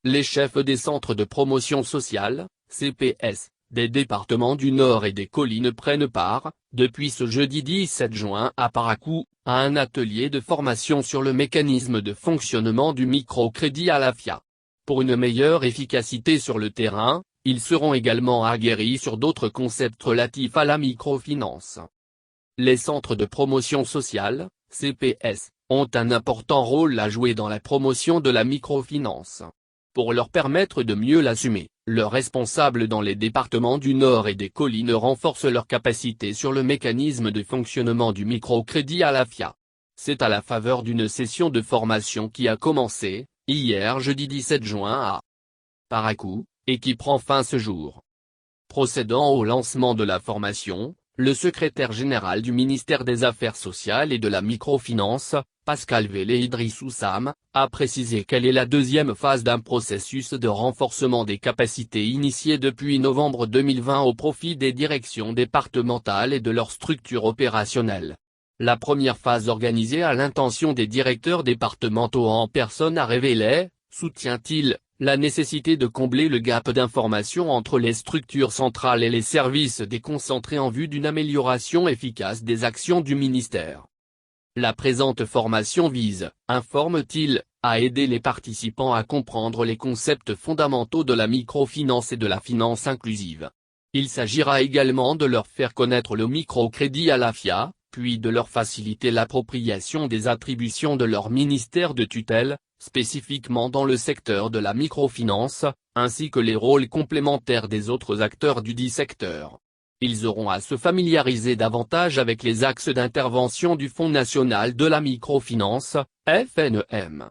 Les chefs des centres de promotion sociale, CPS, des départements du Nord et des collines prennent part, depuis ce jeudi 17 juin à Parakou, à un atelier de formation sur le mécanisme de fonctionnement du microcrédit à la FIA. Pour une meilleure efficacité sur le terrain, ils seront également aguerris sur d'autres concepts relatifs à la microfinance. Les centres de promotion sociale, CPS, ont un important rôle à jouer dans la promotion de la microfinance. Pour leur permettre de mieux l'assumer, leurs responsables dans les départements du Nord et des collines renforcent leur capacité sur le mécanisme de fonctionnement du microcrédit à la FIA. C'est à la faveur d'une session de formation qui a commencé, hier jeudi 17 juin à Parakou, et qui prend fin ce jour. Procédant au lancement de la formation, le secrétaire général du ministère des Affaires sociales et de la microfinance, Pascal Vélé Idrissou Sam, a précisé qu'elle est la deuxième phase d'un processus de renforcement des capacités initié depuis novembre 2020 au profit des directions départementales et de leurs structures opérationnelles. La première phase organisée à l'intention des directeurs départementaux en personne a révélé, soutient-il, la nécessité de combler le gap d'information entre les structures centrales et les services déconcentrés en vue d'une amélioration efficace des actions du ministère. La présente formation vise, informe-t-il, à aider les participants à comprendre les concepts fondamentaux de la microfinance et de la finance inclusive. Il s'agira également de leur faire connaître le microcrédit à la FIA, puis de leur faciliter l'appropriation des attributions de leur ministère de tutelle, spécifiquement dans le secteur de la microfinance, ainsi que les rôles complémentaires des autres acteurs du dit secteur. Ils auront à se familiariser davantage avec les axes d'intervention du Fonds national de la microfinance, FNEM.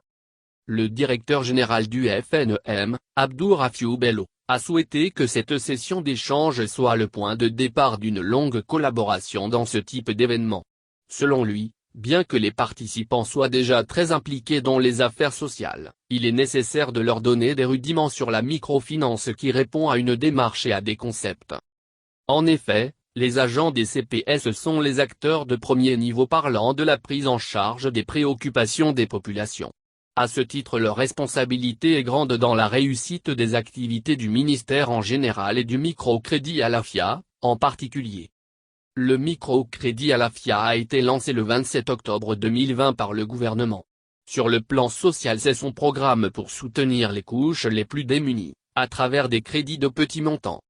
Le directeur général du FNEM, Abdou Rafiou Bello, a souhaité que cette session d'échange soit le point de départ d'une longue collaboration dans ce type d'événement. Selon lui, bien que les participants soient déjà très impliqués dans les affaires sociales, il est nécessaire de leur donner des rudiments sur la microfinance qui répond à une démarche et à des concepts. En effet, les agents des CPS sont les acteurs de premier niveau parlant de la prise en charge des préoccupations des populations. À ce titre, leur responsabilité est grande dans la réussite des activités du ministère en général et du microcrédit à la FIA, en particulier. Le microcrédit à la FIA a été lancé le 27 octobre 2020 par le gouvernement. Sur le plan social, c'est son programme pour soutenir les couches les plus démunies, à travers des crédits de petits montants.